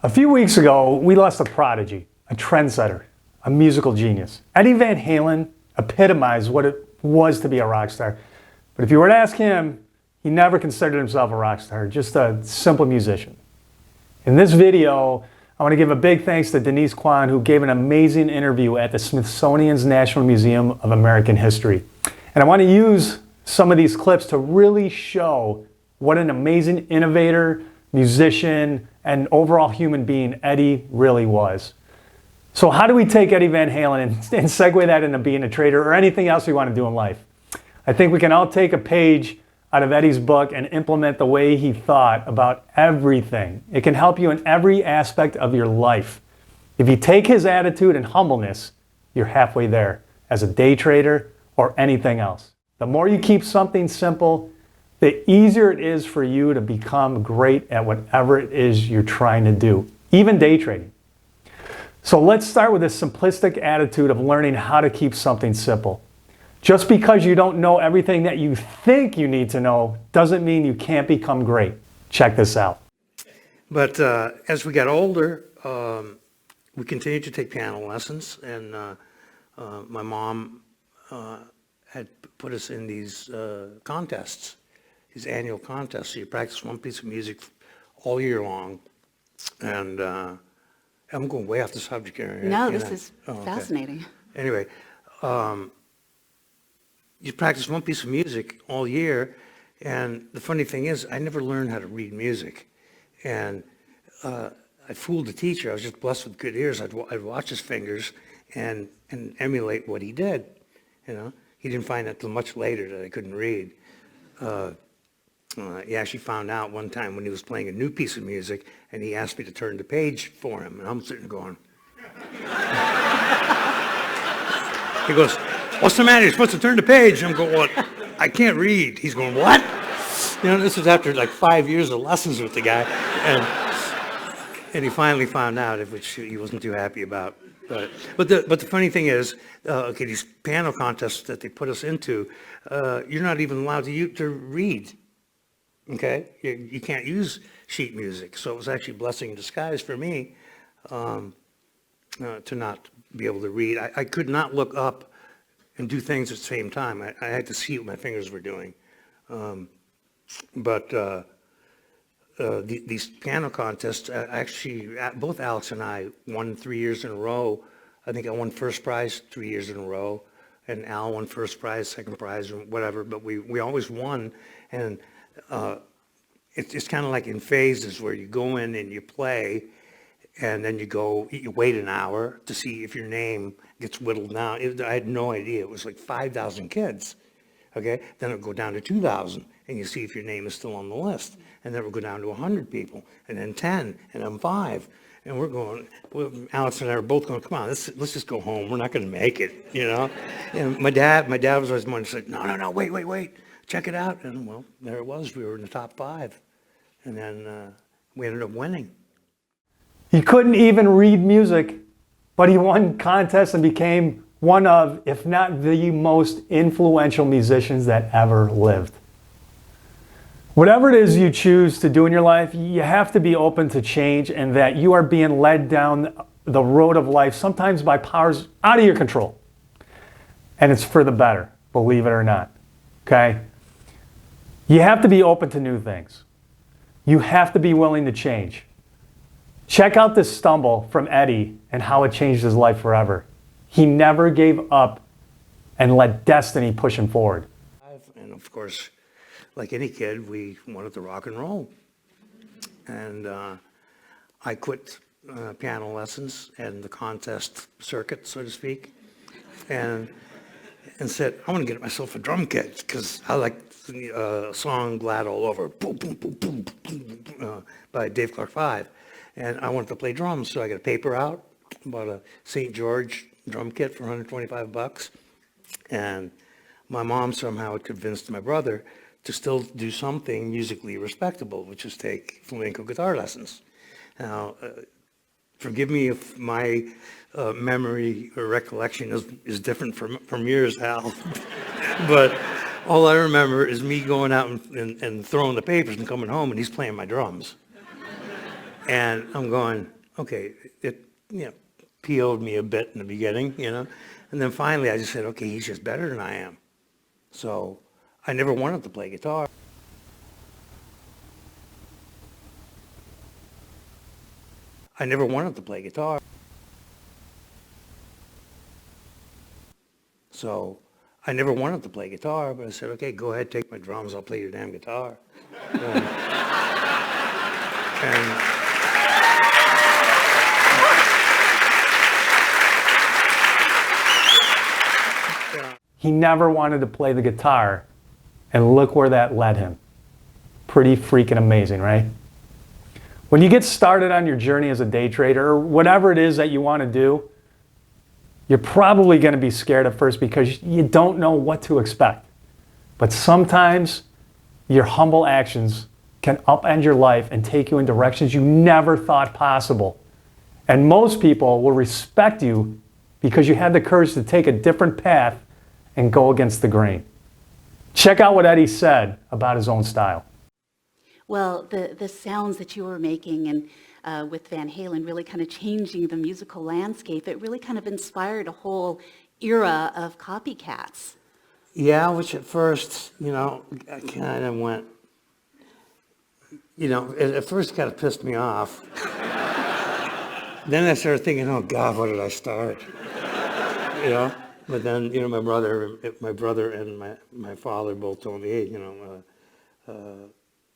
A few weeks ago, we lost a prodigy, a trendsetter, a musical genius. Eddie Van Halen epitomized what it was to be a rock star. But if you were to ask him, he never considered himself a rock star, just a simple musician. In this video, I want to give a big thanks to Denise Kwan, who gave an amazing interview at the Smithsonian's National Museum of American History. And I want to use some of these clips to really show what an amazing innovator, musician, and overall human being Eddie really was. So how do we take Eddie Van Halen and segue that into being a trader or anything else we want to do in life? I think we can all take a page out of Eddie's book and implement the way he thought about everything. It can help you in every aspect of your life. If you take his attitude and humbleness, you're halfway there as a day trader or anything else. The more you keep something simple, the easier it is for you to become great at whatever it is you're trying to do, even day trading. So let's start with a simplistic attitude of learning how to keep something simple. Just because you don't know everything that you think you need to know doesn't mean you can't become great. Check this out. But as we got older, we continued to take piano lessons, and my mom had put us in these contests, these annual contests. So you practice one piece of music all year long, and I'm going way off the subject here. No, this is fascinating. Anyway, you practice one piece of music all year, and the funny thing is, I never learned how to read music, and I fooled the teacher. I was just blessed with good ears. I'd watch his fingers and emulate what he did. You know, he didn't find out till much later that I couldn't read. He actually found out one time when he was playing a new piece of music, and he asked me to turn the page for him, and I'm sitting going. He goes, "What's the matter? You're supposed to turn the page." I'm going, "What? I can't read." He's going, "What?" You know, this was after like 5 years of lessons with the guy, and he finally found out, which he wasn't too happy about. But the funny thing is, these piano contests that they put us into, you're not even allowed to read. Okay, you can't use sheet music, so it was actually a blessing in disguise for me to not be able to read. I could not look up and do things at the same time. I had to see what my fingers were doing. These piano contests, actually, both Alex and I won 3 years in a row. I think I won first prize 3 years in a row, and Al won first prize, second prize, or whatever, but we always won. And it's kind of like in phases where you go in and you play, and then you wait an hour to see if your name gets whittled down. I had no idea. It was like 5,000 kids. Okay, then it would go down to 2,000, and you see if your name is still on the list. And then it would go down to 100 people, and then 10, and then 5. And we're going, Alex and I were both going, "Come on, let's just go home. We're not going to make it, you know." And my dad was always one who said, no, wait, check it out. And well, there it was. We were in the top 5, and then we ended up winning. He couldn't even read music, but he won contests and became one of, if not the most influential musicians that ever lived. Whatever it is you choose to do in your life, you have to be open to change, and that you are being led down the road of life, sometimes by powers out of your control. And it's for the better, believe it or not. Okay? You have to be open to new things. You have to be willing to change. Check out this stumble from Eddie and how it changed his life forever. He never gave up and let destiny push him forward. And of course, like any kid, we wanted to rock and roll. And I quit piano lessons and the contest circuit, so to speak, and said, "I want to get myself a drum kit because I like the song Glad All Over, boom, boom, boom, boom, boom, by Dave Clark 5. And I wanted to play drums, so I got a paper out, bought a St. George drum kit for $125, and my mom somehow had convinced my brother to still do something musically respectable, which is take flamenco guitar lessons. Now, forgive me if my memory or recollection is different from yours, Al, but all I remember is me going out and throwing the papers and coming home, and he's playing my drums. And I'm going, okay, it, peeled me a bit in the beginning, and then finally I just said, okay, he's just better than I am. So I never wanted to play guitar. I never wanted to play guitar. So I never wanted to play guitar, but I said, okay, go ahead, take my drums, I'll play your damn guitar. And He never wanted to play the guitar, and look where that led him. Pretty freaking amazing, right? When you get started on your journey as a day trader, or whatever it is that you want to do, you're probably going to be scared at first because you don't know what to expect. But sometimes your humble actions can upend your life and take you in directions you never thought possible. And most people will respect you because you had the courage to take a different path and go against the grain. Check out what Eddie said about his own style. Well, the sounds that you were making and with Van Halen really kind of changing the musical landscape, it really kind of inspired a whole era of copycats. yeah, which at first, I kind of went, at first kind of pissed me off. Then I started thinking, oh God, what did I start? But then, my brother and my father both told me, hey,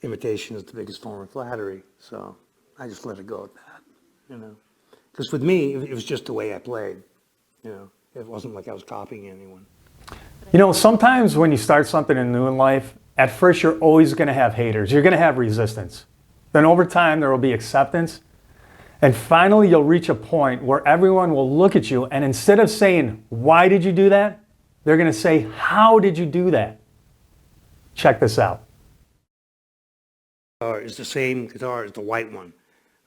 imitation is the biggest form of flattery. So I just let it go at that, Because with me, it was just the way I played, It wasn't like I was copying anyone. Sometimes when you start something new in life, at first you're always going to have haters. You're going to have resistance. Then over time, there will be acceptance. And finally, you'll reach a point where everyone will look at you, and instead of saying, why did you do that? They're going to say, how did you do that? Check this out. It's the same guitar as the white one.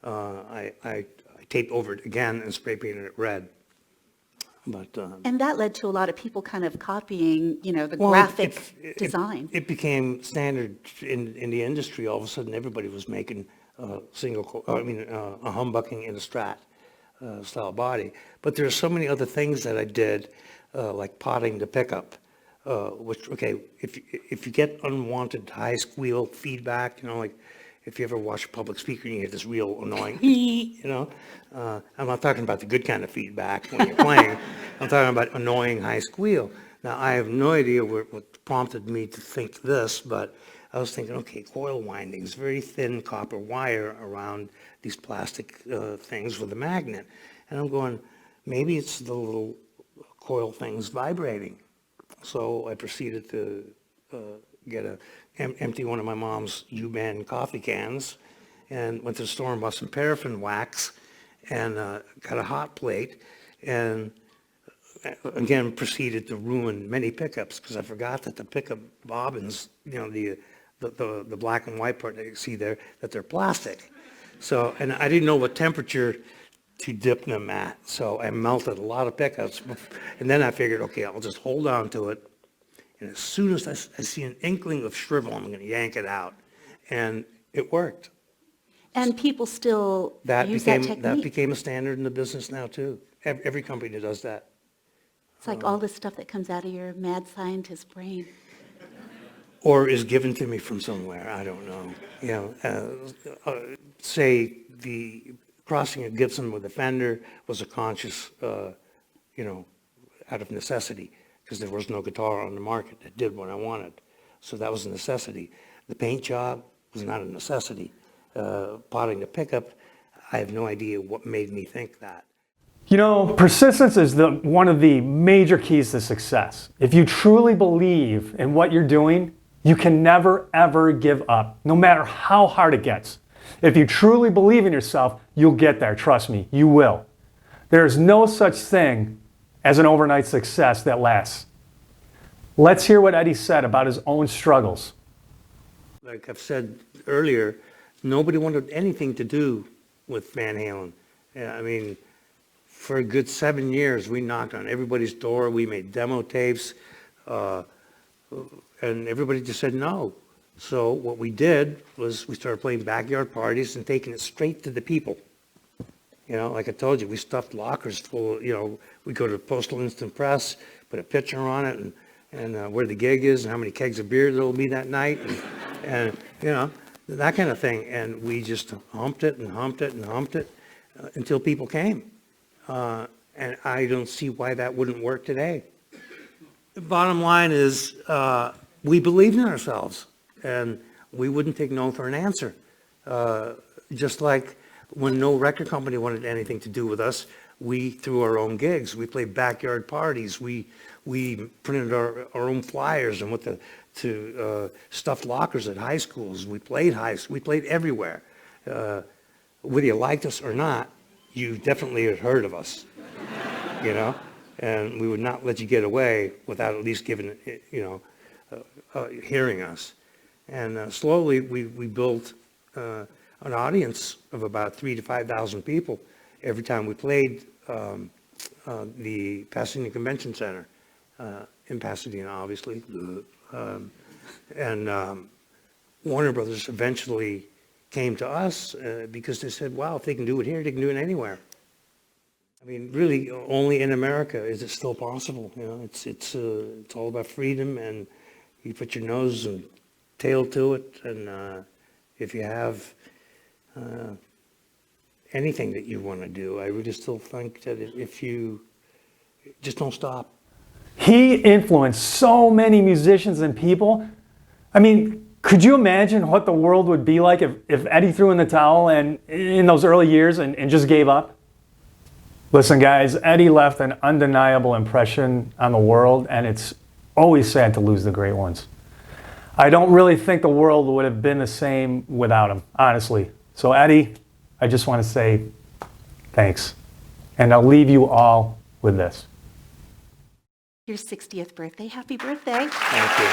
I taped over it again and spray painted it red. But And that led to a lot of people kind of copying, the graphic design. It became standard in the industry. All of a sudden, everybody was making a humbucking in a Strat style body. But there are so many other things that I did, like potting the pickup, which, okay, if you get unwanted high squeal feedback, like if you ever watch a public speaker and you get this real annoying, I'm not talking about the good kind of feedback when you're playing. I'm talking about annoying high squeal. Now, I have no idea what prompted me to think this, but I was thinking, okay, coil windings, very thin copper wire around these plastic things with a magnet. And I'm going, maybe it's the little coil things vibrating. So I proceeded to empty one of my mom's U-Band coffee cans and went to the store and bought some paraffin wax and got a hot plate and again proceeded to ruin many pickups because I forgot that the pickup bobbins, the black and white part that you see there, that they're plastic. So, and I didn't know what temperature to dip them at. So I melted a lot of pickups. And then I figured, okay, I'll just hold on to it. And as soon as I see an inkling of shrivel, I'm going to yank it out. And it worked. And people still use that technique. That became a standard in the business now, too. Every company does that. It's like all this stuff that comes out of your mad scientist brain. Or is given to me from somewhere, I don't know. Say the crossing a Gibson with a Fender was a conscious, out of necessity, because there was no guitar on the market that did what I wanted. So that was a necessity. The paint job was not a necessity. Potting the pickup, I have no idea what made me think that. Persistence is one of the major keys to success. If you truly believe in what you're doing, you can never, ever give up, no matter how hard it gets. If you truly believe in yourself, you'll get there. Trust me, you will. There is no such thing as an overnight success that lasts. Let's hear what Eddie said about his own struggles. Like I've said earlier, nobody wanted anything to do with Van Halen. Yeah, I mean, for a good 7 years, we knocked on everybody's door. We made demo tapes, and everybody just said no. So what we did was we started playing backyard parties and taking it straight to the people. You know, like I told you, we stuffed lockers full of, we go to Postal Instant Press, put a picture on it and where the gig is and how many kegs of beer there'll be that night and that kind of thing. And we just humped it and humped it and humped it until people came. And I don't see why that wouldn't work today. The bottom line is we believed in ourselves and we wouldn't take no for an answer. Just like when no record company wanted anything to do with us, we threw our own gigs. We played backyard parties. We printed our own flyers and went to stuffed lockers at high schools. We played everywhere. Whether you liked us or not, you definitely had heard of us, and we would not let you get away without at least giving, hearing us. And slowly we built an audience of about 3,000 to 5,000 people every time we played the Pasadena Convention Center in Pasadena, obviously. Warner Brothers eventually came to us because they said, wow, if they can do it here, they can do it anywhere. I mean, really, only in America is it still possible. It's all about freedom, and you put your nose and tail to it, and if you have anything that you want to do, I really still think that if you just don't stop. He influenced so many musicians and people. I mean, could you imagine what the world would be like if Eddie threw in the towel and in those early years and just gave up? Listen, guys, Eddie left an undeniable impression on the world, and it's always sad to lose the great ones. I don't really think the world would have been the same without him, honestly. So Eddie, I just want to say thanks. And I'll leave you all with this. Your 60th birthday. Happy birthday. Thank you.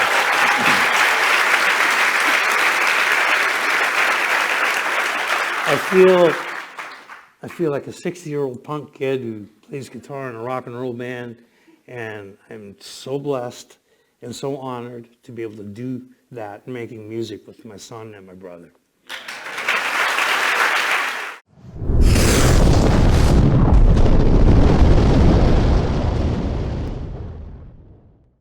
I feel like a 60-year-old punk kid who plays guitar in a rock and roll band, and I'm so blessed and so honored to be able to do that, making music with my son and my brother.